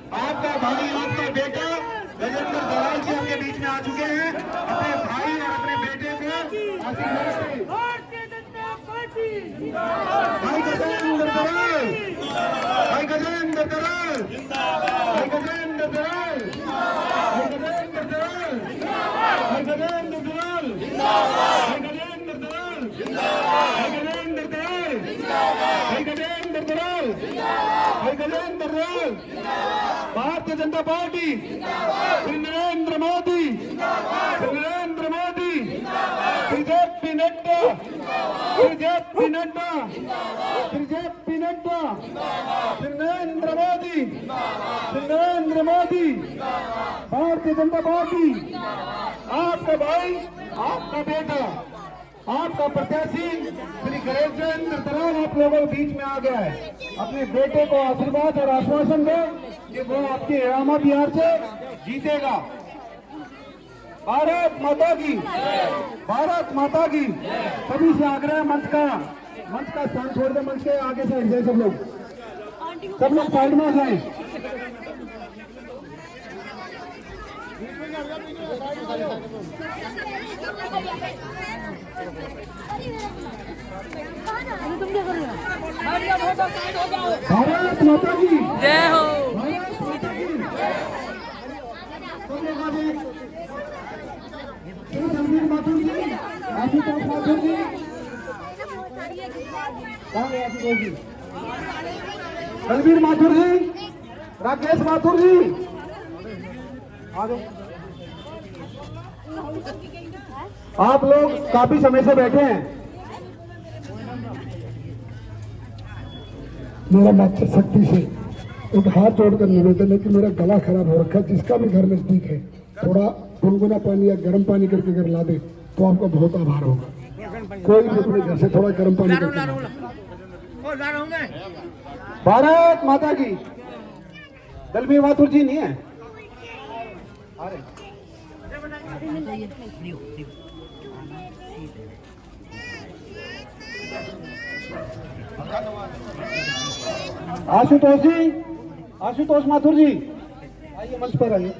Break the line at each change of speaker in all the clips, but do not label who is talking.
आपका भाई, आपका बेटा गजेंद्र दलाल जी आपके बीच में आ चुके हैं। अपने भाई और अपने बेटे को आशीर्वाद दें।
भारतीय जनता पार्टी
भाई गजेंद्र दलाल, भाई गजेंद्र दलाल, भाई गजेंद्र दलाल, भाई गजेंद्र दलाल, भाई गजेंद्र दलाल, भाई गजेंद्र दलाल, भाई गजेंद्र दलाल, भाई गजेंद्र दलाल, भाई गजेंद्र दलाल। Bharatiya Janata party, Shri Narendra Modi, Shri Narendra Modi, Shri JP Nadda, Shri JP Nadda, Shri JP Nadda, Shri Narendra Modi, Shri Narendra Modi. Bharatiya Janata party, आपका भाई, आपका बेटा, आपका प्रत्याशी श्री गजेंद्र दलाल आप लोगों के बीच में आ गया है। अपने बेटे को आशीर्वाद और आश्वासन दो कि वो आपके इलामा बिहार से जीतेगा। भारत माता की, भारत माता की। सभी से आग्रह, मंच का स्थान छोड़ दे, मंच के आगे से हट जाए सब लोग साइड में जाए। भारत माता की
जय हो।
भारत माता की। रणबीर माथुर जी, आशुतोष माथुर जी, कहाँ गए आशुतोष जी? रणबीर माथुर जी, राकेश माथुर जी, आ जाओ। आप लोग काफी समय से बैठे हैं।
मेरा मातृशक्ति से एक हाथ जोड़कर निवेदन है कि मेरा गला खराब हो रखा है, जिसका भी घर नजदीक है थोड़ा गुनगुना पानी या गर्म पानी करके अगर ला दे तो आपका बहुत आभार होगा। कोई भी अपने घर से थोड़ा गर्म पानी करके
भारत माता की। दलबीर माथुर जी नहीं है? आशुतोष जी, आशुतोष माथुर जी, आइए मंच पर आइए।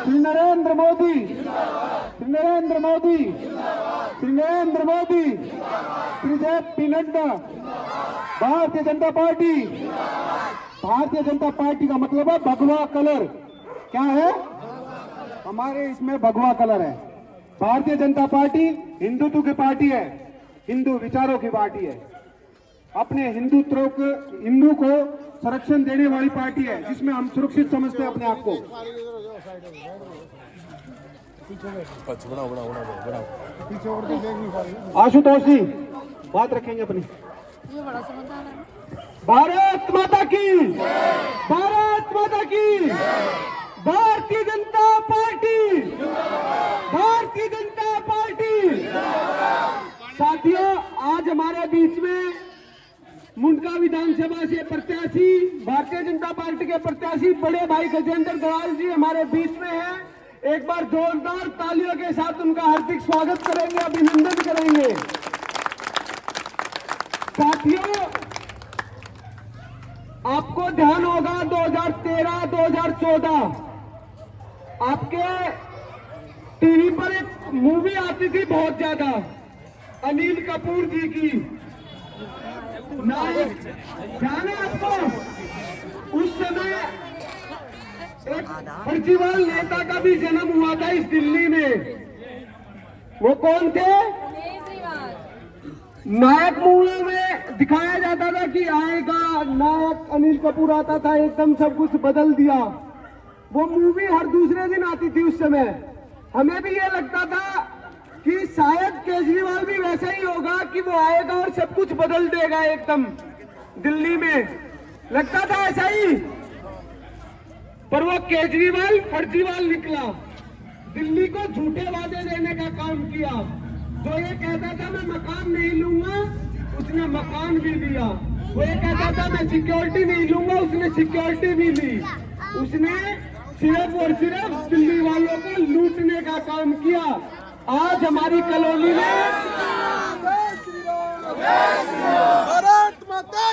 Shri Narendra Modi, Shri Narendra Modi, Shri Narendra Modi, Shri JP Nadda. Bharatiya Janata party, Bharatiya Janata party का मतलब है भगवा कलर। क्या है? हमारे इसमें भगवा कलर है। भारतीय जनता पार्टी हिंदुत्व की पार्टी है, हिंदू विचारों की पार्टी है, अपने हिंदू को संरक्षण देने वाली पार्टी है, जिसमें हम सुरक्षित समझते हैं अपने आप को। आशुतोष जी बात रखेंगे अपनी। भारत माता की, भारत माता की। Bharatiya Janata party, Bharatiya Janata party. साथियों, आज हमारे बीच में मुंडका विधानसभा से प्रत्याशी, भारतीय जनता पार्टी के प्रत्याशी बड़े भाई गजेंद्र दलाल जी हमारे बीच में हैं। एक बार जोरदार तालियों के साथ उनका हार्दिक स्वागत करेंगे, अभिनंदन करेंगे। साथियों, आपको ध्यान होगा 2013-2014 आपके टीवी पर एक मूवी आती थी बहुत ज्यादा, अनिल कपूर जी की नायक। ध्यान है आपको? उस समय एक फर्जीवाल नेता का भी जन्म हुआ था इस दिल्ली में। वो कौन थे? नायक मूवी में दिखाया जाता था कि आएगा नायक, अनिल कपूर आता था, एकदम सब कुछ बदल दिया। वो मूवी हर दूसरे दिन आती थी उस समय। हमें भी ये लगता था कि शायद केजरीवाल भी वैसा ही होगा कि वो आएगा और सब कुछ बदल देगा एकदम दिल्ली में, लगता था ऐसा ही। पर वो केजरीवाल फर्जीवाल निकला, दिल्ली को झूठे वादे देने का काम किया। जो ये कहता था मैं मकान नहीं लूंगा, उसने मकान भी दिया। वो ये कहता था मैं सिक्योरिटी नहीं लूंगा, उसने सिक्योरिटी भी ली। उसने सिर्फ और सिर्फ दिल्ली वालों को लूटने का काम किया। आज हमारी कॉलोनी में
भारत माता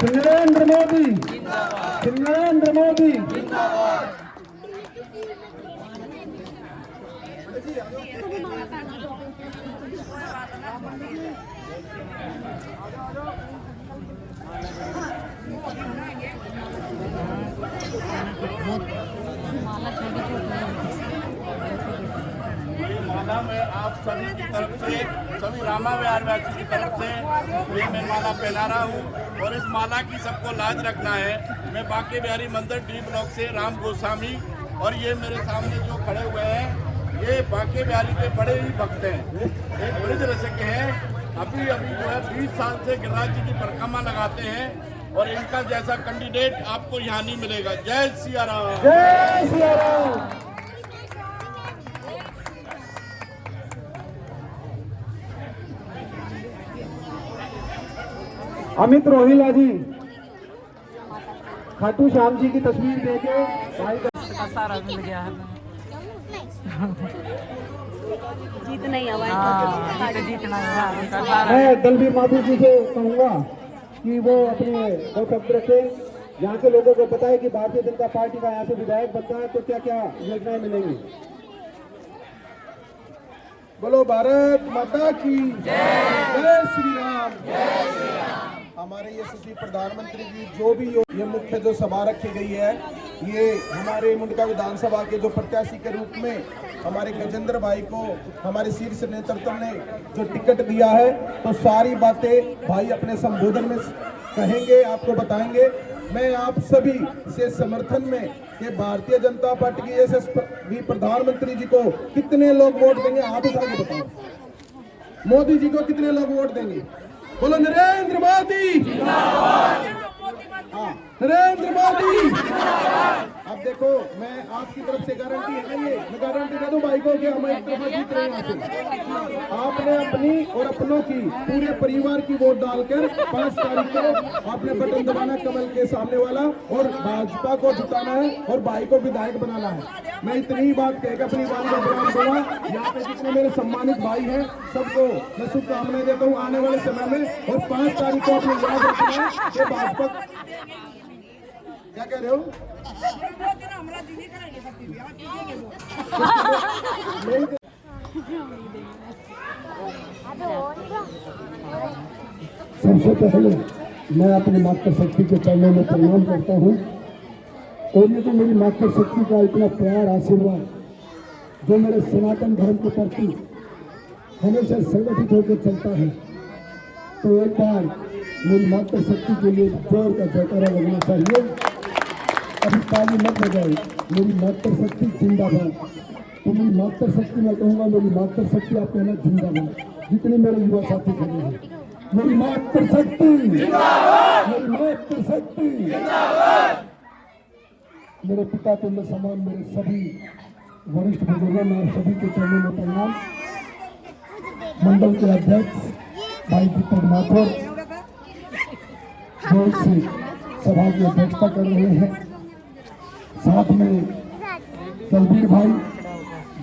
नरेंद्र मोदी, नरेंद्र मोदी।
माला में आप सभी की तरफ से, सभी रामा विहारवासी की तरफ से ये मैं माला पहना रहा हूँ और इस माला की सबको लाज रखना है। मैं बांके बिहारी मंदिर डी ब्लॉक से राम गोस्वामी, और ये मेरे सामने जो खड़े हुए हैं ये बांके बिहारी के बड़े ही भक्त हैं, एक ब्रिज रसिक हैं। अभी जो है 20 साल से गिरिराज जी की परिक्रमा लगाते हैं और इनका जैसा कैंडिडेट आपको यहाँ नहीं मिलेगा। जय सिया राम,
जय सिया राम। अमित रोहिला जी खाटू श्याम जी की तस्वीर देके भाई
का सारा मिल गया है। जीतना ही जीतना है।
मैं दलवीर माथुर जी से कहूँगा कि वो अपने वक्तव्य रखें। यहाँ के लोगों को पता है कि भारतीय जनता पार्टी का यहाँ से विधायक बनता है तो क्या क्या योजनाएं मिलेंगी। बोलो भारत माता की जय श्री राम।
हमारे यशस्वी प्रधानमंत्री जी जो भी ये मुख्य जो सभा रखी गई है, ये हमारे मुंडका विधानसभा के जो प्रत्याशी के रूप में हमारे गजेंद्र भाई को हमारे शीर्ष नेतृत्व ने जो टिकट दिया है, तो सारी बातें भाई अपने संबोधन में कहेंगे, आपको बताएंगे। मैं आप सभी से समर्थन में कि भारतीय जनता पार्टी के यशस्वी प्रधानमंत्री जी को कितने लोग वोट देंगे, आप उठा के बताओ। मोदी जी को कितने लोग वोट देंगे? बोलो नरेंद्र मोदी, हाँ नरेंद्र मोदी। अब देखो, मैं आपकी तरफ से गारंटी है ना, ये मैं गारंटी दे दूं भाई को कि हम एक तरफा जीत रहे हैं यहाँ से। आपने अपनी और अपनों की पूरे परिवार की वोट डालकर 5 तारीख को आपने बटन दबाना कमल के सामने वाला, और भाजपा को जिताना है और भाई को विधायक बनाना है। मैं इतनी ही बात कहकर अपनी बात का बयान दूंगा। यहाँ पे जितने मेरे सम्मानित भाई हैं सबको मैं शुभकामनाएं देता हूँ आने वाले समय में। और 5 तारीख को अपने याद रखना है कि भाजपा, क्या कह रहे हो?
सबसे पहले मैं अपनी मातृ शक्ति के चरणों में प्रणाम करता हूँ। और ये जो मेरी मातृ शक्ति का इतना प्यार आशीर्वाद जो मेरे सनातन धर्म के प्रति हमेशा संगठित होकर चलता है, तो एक बार मेरी मातृ शक्ति के लिए जोर का जयकारा लगना चाहिए। अभी ताली मत बजाए। मेरी मातृ शक्ति जिंदाबाद। तो मेरी मातृ शक्ति मैं कहूँगा, मेरी मातृ शक्ति आप कहना जिंदाबाद। जितने मेरे युवा साथी खड़े हैं, मेरी मातृ शक्ति, मेरी मातृ शक्ति, मेरे पिता तुल्य समान मेरे सभी वरिष्ठ बुजुर्गों में सभी के चरणों में प्रणाम। मंडल के अध्यक्ष भाई दीपक माथुर जो से सभा की अध्यक्षता कर रहे हैं, साथ में दलवीर भाई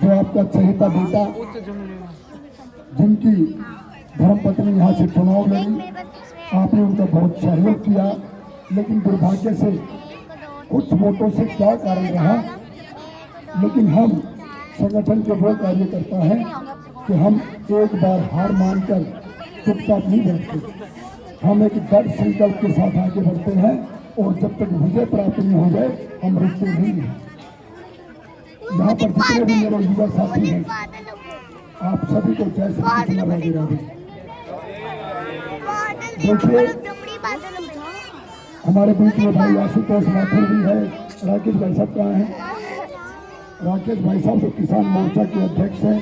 जो आपका चहेता बेटा, जिनकी धर्मपत्नी यहाँ से चुनाव लड़ी, आपने उनका बहुत सहयोग किया, लेकिन दुर्भाग्य से कुछ वोटों से क्या कारण रहा। लेकिन हम संगठन के वो कार्यकर्ता हैं कि हम एक बार हार मानकर चुपचाप नहीं बैठते। हम एक दृढ़ संकल्प के साथ आगे बढ़ते हैं और जब तक विजय प्राप्त नहीं हो जाए हम रुकते नहीं हैं। यहाँ पर जितने भी मेरे युवा साथी हैं, आप सभी को जय श्री राम राधे राधे। देखिए, हमारे बीच में भाई आशुतोष माथुर भी है। राकेश भाई साहब कहाँ हैं? राकेश भाई साहब तो किसान मोर्चा के अध्यक्ष हैं।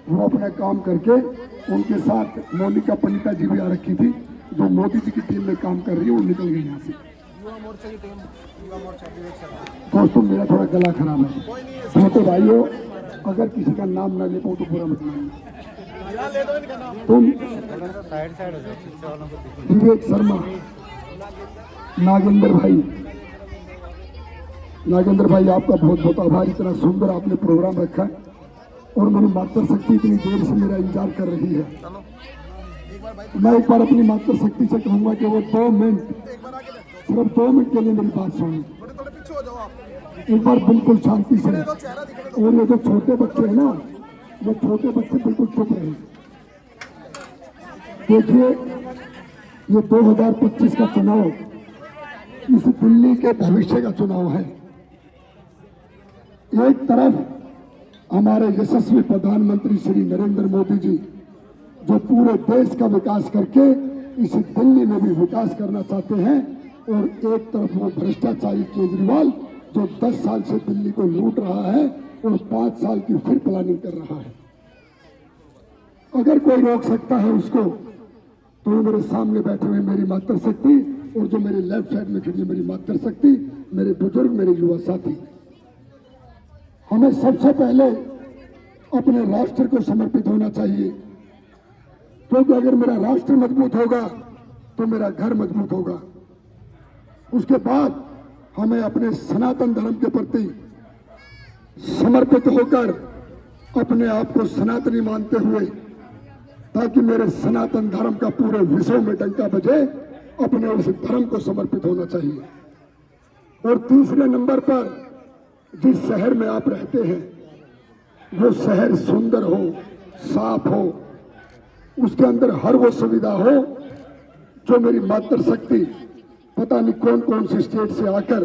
वो अपना काम करके उनके साथ मोनिका पंडिता जी भी आ रखी थी, जो मोदी जी की टीम में काम कर रही है, वो निकल गई यहाँ से। दोस्तों, मेरा थोड़ा गला खराब है, तो भाइयों अगर किसी का नाम ना ले पाऊँ तो पूरा मत मानिए। तुम विवेक शर्मा, नागेंद्र भाई, नागेंद्र भाई आपका बहुत बहुत आभार, इतना सुंदर आपने प्रोग्राम रखा है और मेरी मातृशक्ति इतनी देर से मेरा इंतजार कर रही है। मैं एक बार अपनी मातृशक्ति से कहूंगा कि वो 2 मिनट, सिर्फ 2 मिनट के लिए मेरी बात सुनिए, एक बार बिल्कुल शांति से। और ये जो छोटे बच्चे हैं ना, वो छोटे बच्चे बिल्कुल चुप रहे। देखिए, ये 2025 का चुनाव इस दिल्ली के भविष्य का चुनाव है। एक तरफ हमारे यशस्वी प्रधानमंत्री श्री नरेंद्र मोदी जी जो पूरे देश का विकास करके इस दिल्ली में भी विकास करना चाहते हैं, और एक तरफ वो भ्रष्टाचारी केजरीवाल जो 10 साल से दिल्ली को लूट रहा है और 5 साल की फिर प्लानिंग कर रहा है। अगर कोई रोक सकता है उसको, तो मेरे सामने बैठे हुए मेरी मातृशक्ति और जो मेरे लेफ्ट साइड में खड़ी है मेरी मातृशक्ति, मेरे बुजुर्ग, मेरे युवा साथी। हमें सबसे पहले अपने राष्ट्र को समर्पित होना चाहिए, क्योंकि अगर मेरा राष्ट्र मजबूत होगा तो मेरा घर मजबूत होगा। उसके बाद हमें अपने सनातन धर्म के प्रति समर्पित होकर अपने आप को सनातनी मानते हुए, ताकि मेरे सनातन धर्म का पूरे विश्व में डंका बजे, अपने उस धर्म को समर्पित होना चाहिए। और तीसरे नंबर पर, जिस शहर में आप रहते हैं वो शहर सुंदर हो, साफ हो, उसके अंदर हर वो सुविधा हो जो मेरी मातृशक्ति पता नहीं कौन कौन सी स्टेट से आकर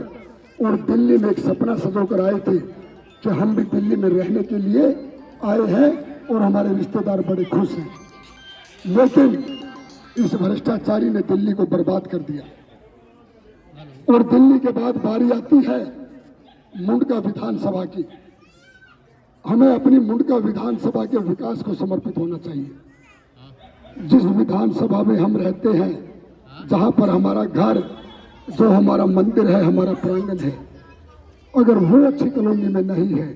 और दिल्ली में एक सपना सजोकर आए थे कि हम भी दिल्ली में रहने के लिए आए हैं और हमारे रिश्तेदार बड़े खुश हैं। लेकिन इस भ्रष्टाचारी ने दिल्ली को बर्बाद कर दिया। और दिल्ली के बाद बारी आती है मुंडका विधानसभा की। हमें अपनी मुंडका विधानसभा के विकास को समर्पित होना चाहिए। जिस विधानसभा में हम रहते हैं, जहां पर हमारा घर, जो हमारा मंदिर है, हमारा प्रांगण है, अगर वो अच्छी कॉलोनी में नहीं है,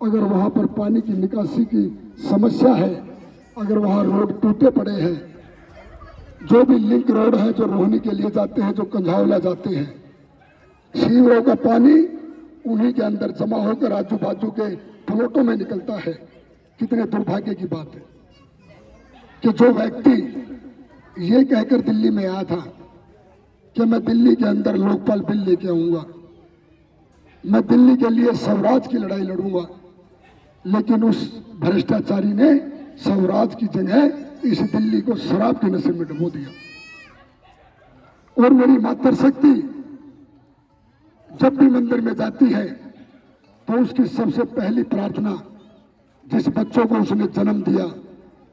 अगर वहां पर पानी की निकासी की समस्या है, अगर वहां रोड टूटे पड़े हैं, जो भी लिंक रोड है जो रोहनी के लिए जाते हैं, जो कंझावला जाते हैं, सीवरों का पानी उन्हीं के अंदर जमा होकर आजू बाजू के प्लॉटों में निकलता है। कितने दुर्भाग्य की बात है कि जो व्यक्ति ये कहकर दिल्ली में आया था कि मैं दिल्ली के अंदर लोकपाल बिल लेके आऊंगा, मैं दिल्ली के लिए स्वराज की लड़ाई लड़ूंगा, लेकिन उस भ्रष्टाचारी ने स्वराज की जगह इस दिल्ली को शराब के नशे में डुबो दिया। और मेरी मातृशक्ति जब भी मंदिर में जाती है तो उसकी सबसे पहली प्रार्थना जिस बच्चों को उसने जन्म दिया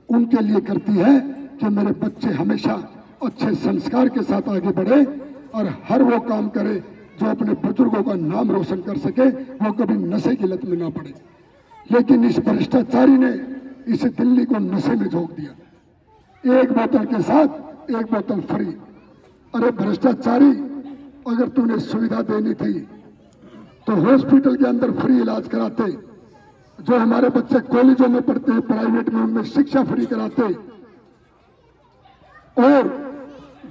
उनके लिए करती है कि मेरे बच्चे हमेशा अच्छे संस्कार के साथ आगे बढ़े और हर वो काम करे जो अपने बुजुर्गों का नाम रोशन कर सके, वो कभी नशे की लत में ना पड़े। लेकिन इस भ्रष्टाचारी ने इस दिल्ली को नशे में झोंक दिया, एक बोतल के साथ एक बोतल फ्री। अरे भ्रष्टाचारी, अगर तूने सुविधा देनी थी तो हॉस्पिटल के अंदर फ्री इलाज कराते, जो हमारे बच्चे कॉलेजों में पढ़ते हैं प्राइवेट में उनमें शिक्षा फ्री कराते, और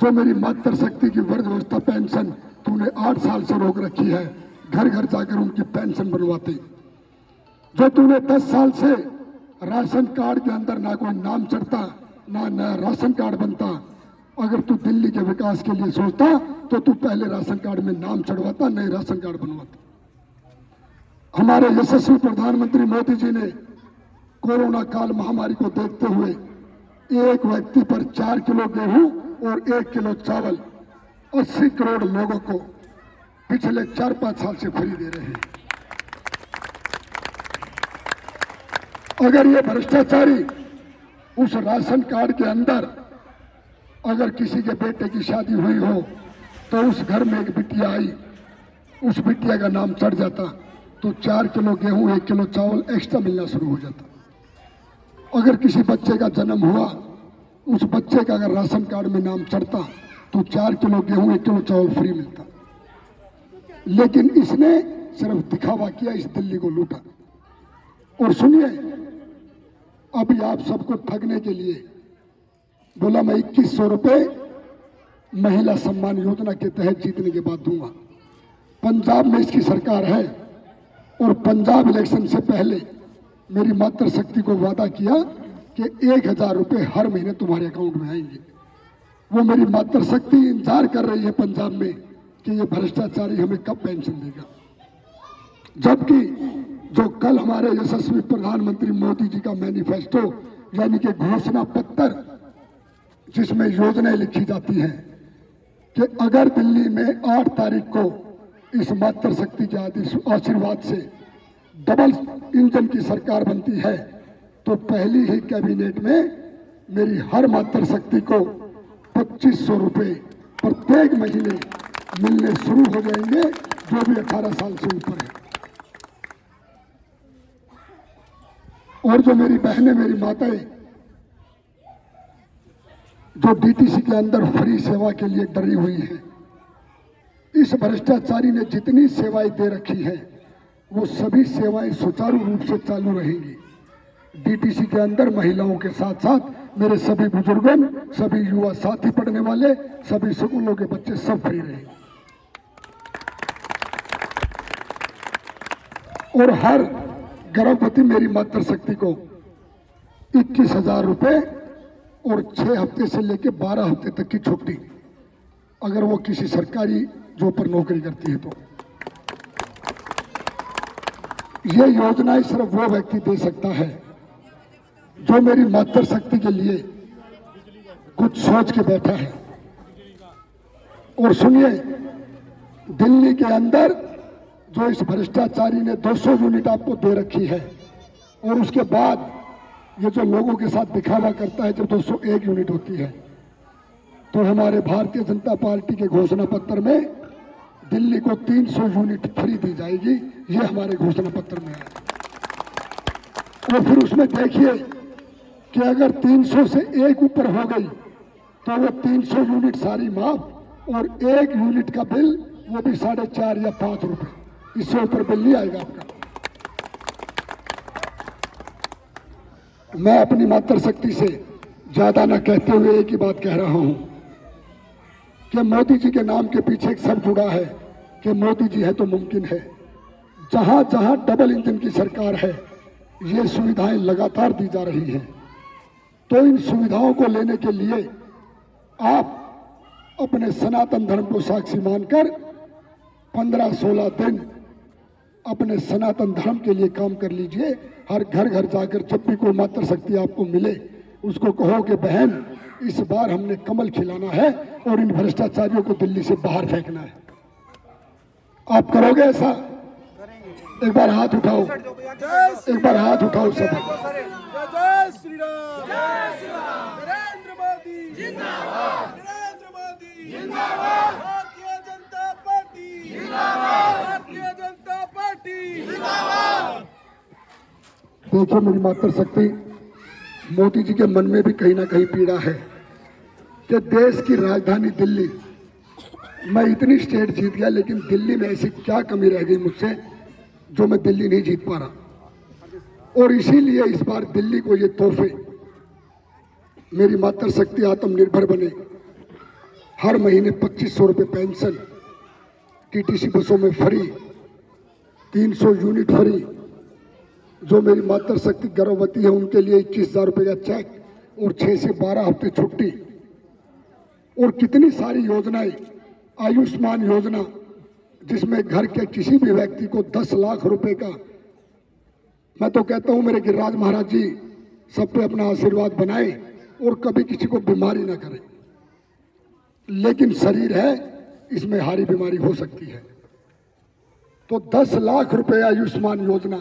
जो मेरी मातृशक्ति की वृद्धावस्था पेंशन तूने 8 साल से रोक रखी है, घर घर जाकर उनकी पेंशन बनवाते। जो तूने 10 साल से राशन कार्ड के अंदर ना कोई नाम चढ़ता, ना नया राशन कार्ड बनता, अगर तू दिल्ली के विकास के लिए सोचता तो तू पहले राशन कार्ड में नाम चढ़वाता, नए राशन कार्ड बनवाता। हमारे यशस्वी प्रधानमंत्री मोदी जी ने कोरोना काल महामारी को देखते हुए एक व्यक्ति पर 4 किलो गेहूं और 1 किलो चावल 80 करोड़ लोगों को पिछले 4-5 साल से फ्री दे रहे हैं। अगर ये भ्रष्टाचारी उस राशन कार्ड के अंदर अगर किसी के बेटे की शादी हुई हो तो उस घर में एक बिटिया आई, उस बिटिया का नाम चढ़ जाता तो 4 किलो गेहूं 1 किलो चावल एक्स्ट्रा मिलना शुरू हो जाता। अगर किसी बच्चे का जन्म हुआ, उस बच्चे का अगर राशन कार्ड में नाम चढ़ता तो 4 किलो गेहूं 1 किलो चावल फ्री मिलता। लेकिन इसने सिर्फ दिखावा किया, इस दिल्ली को लूटा। और सुनिए, अभी आप सबको ठगने के लिए बोला मैं 2100 रुपए महिला सम्मान योजना के तहत जीतने के बाद दूंगा। पंजाब में इसकी सरकार है और पंजाब इलेक्शन से पहले मेरी मातृशक्ति को वादा किया कि 1000 रुपये हर महीने तुम्हारे अकाउंट में आएंगे। वो मेरी मातृशक्ति इंतजार कर रही है पंजाब में कि ये भ्रष्टाचारी हमें कब पेंशन देगा। जबकि जो कल हमारे यशस्वी प्रधानमंत्री मोदी जी का मैनिफेस्टो यानी कि घोषणा पत्र, जिसमें योजनाएं लिखी जाती हैं कि अगर दिल्ली में 8 तारीख को इस मातृशक्ति के आशीर्वाद से डबल इंजन की सरकार बनती है तो पहली ही कैबिनेट में मेरी हर मातृशक्ति को 2500 रुपये प्रत्येक महीने मिलने शुरू हो जाएंगे, जो भी 18 साल से ऊपर है। और जो मेरी बहनें, मेरी माताएं जो डीटीसी के अंदर फ्री सेवा के लिए डरी हुई हैं, इस भ्रष्टाचारी ने जितनी सेवाएं दे रखी हैं वो सभी सेवाएं सुचारू रूप से चालू रहेंगी। डीटीसी के अंदर महिलाओं के साथ साथ मेरे सभी बुजुर्गों, सभी युवा साथी, पढ़ने वाले सभी स्कूलों के बच्चे सब फ्री रहेंगे। और हर गर्भवती मेरी मातृशक्ति को 21,000 रुपये और 6 हफ्ते से लेकर 12 हफ्ते तक की छुट्टी, अगर वो किसी सरकारी जॉब पर नौकरी करती है तो। ये योजनाएं सिर्फ वो व्यक्ति दे सकता है जो मेरी मातृशक्ति के लिए कुछ सोच के बैठा है। और सुनिए, दिल्ली के अंदर जो इस भ्रष्टाचारी ने 200 यूनिट आपको दे रखी है और उसके बाद ये जो लोगों के साथ दिखावा करता है जब 201 यूनिट होती है, तो हमारे भारतीय जनता पार्टी के घोषणा पत्र में दिल्ली को 300 यूनिट फ्री दी जाएगी। ये हमारे घोषणा पत्र में है। और फिर उसमें देखिए कि अगर 300 से 1 ऊपर हो गई तो वो 300 यूनिट सारी माफ और 1 यूनिट का बिल वो भी 4.5 या 5 रुपए, इससे ऊपर बिल नहीं आएगा आपका। मैं अपनी मातृशक्ति से ज्यादा न कहते हुए एक ही बात कह रहा हूं कि मोदी जी के नाम के पीछे एक शब्द जुड़ा है कि मोदी जी है तो मुमकिन है। जहां जहां डबल इंजन की सरकार है ये सुविधाएं लगातार दी जा रही हैं। तो इन सुविधाओं को लेने के लिए आप अपने सनातन धर्म को साक्षी मानकर 15-16 दिन अपने सनातन धर्म के लिए काम कर लीजिए। हर घर घर जाकर जब भी कोई मातृशक्ति आपको मिले उसको कहो कि बहन इस बार हमने कमल खिलाना है और इन भ्रष्टाचारियों को दिल्ली से बाहर फेंकना है। आप करोगे ऐसा? एक बार हाथ उठाओ, एक बार हाथ उठाओ सब।
जय श्री राम, जय श्री राम। नरेंद्र मोदी जिंदाबाद, नरेंद्र मोदी जिंदाबाद, भारतीय जनता पार्टी जिंदाबाद, भारतीय जनता पार्टी जिंदाबाद।
देखिए मेरी मातृशक्ति, मोदी जी के मन में भी कहीं ना कहीं पीड़ा है कि देश की राजधानी दिल्ली, मैं इतनी स्टेट जीत गया लेकिन दिल्ली में ऐसी क्या कमी रह गई मुझसे जो मैं दिल्ली नहीं जीत पा रहा। और इसीलिए इस बार दिल्ली को ये तोहफे, मेरी मातृशक्ति आत्मनिर्भर बने, हर महीने 2500 रुपये पेंशन, टीटीसी बसों में फ्री, 300 यूनिट फ्री, जो मेरी मातृशक्ति गर्भवती है उनके लिए 21,000 रुपये का चेक और 6 से 12 हफ्ते छुट्टी, और कितनी सारी योजनाएं। आयुष्मान योजना जिसमें घर के किसी भी व्यक्ति को 10 लाख रुपए का, मैं तो कहता हूं मेरे गिरिराज महाराज जी सब पे अपना आशीर्वाद बनाए और कभी किसी को बीमारी ना करे, लेकिन शरीर है इसमें हारी बीमारी हो सकती है। तो 10 लाख रुपए आयुष्मान योजना,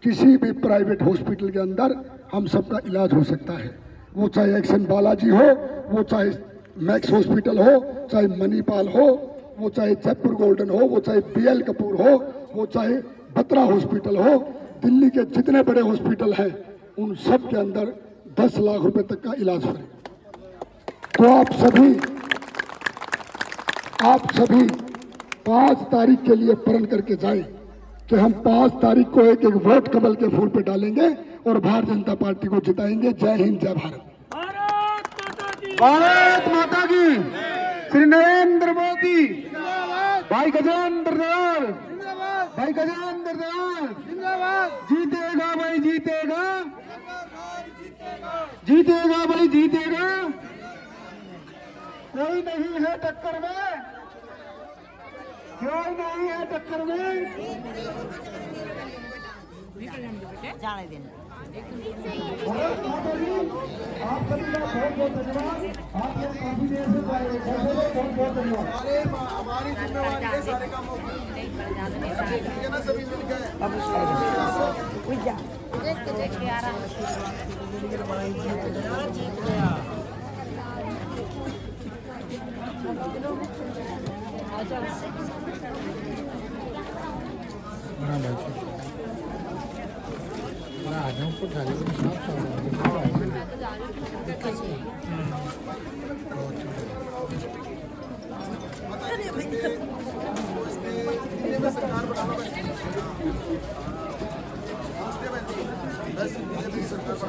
किसी भी प्राइवेट हॉस्पिटल के अंदर हम सबका इलाज हो सकता है। वो चाहे एक्शन बालाजी हो, वो चाहे मैक्स हॉस्पिटल हो, चाहे मणिपाल हो, वो चाहे जयपुर गोल्डन हो, वो चाहे BL कपूर हो, वो चाहे बत्रा हॉस्पिटल हो, दिल्ली के जितने बड़े हॉस्पिटल हैं उन सब के अंदर 10 लाख रुपए तक का इलाज फ्री। तो आप सभी 5 तारीख के लिए प्रण करके जाएं कि हम 5 तारीख को एक एक वोट कमल के फूल पे डालेंगे और भारतीय जनता पार्टी को जिताएंगे। जय हिंद, जय भारत।
भारत माता की, श्री नरेंद्र मोदी जिंदाबाद, भाई गजेंद्र दलाल भाई गजेंद्र दलाल जीतेगा भाई जीतेगा जीतेगा भाई जीतेगा कोई नहीं है टक्कर में कोई नहीं है टक्कर में
जाने देना
आप सभी का बहुत बहुत धन्यवाद आप लोग काफी देर से बहुत बहुत धन्यवाद
हमारी जिम्मेवारी है सारे कामों की ना सभी सरकार बनाना बस बीजेपी सरकार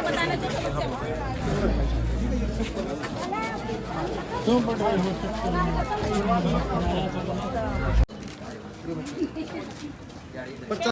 बताना जो समस्या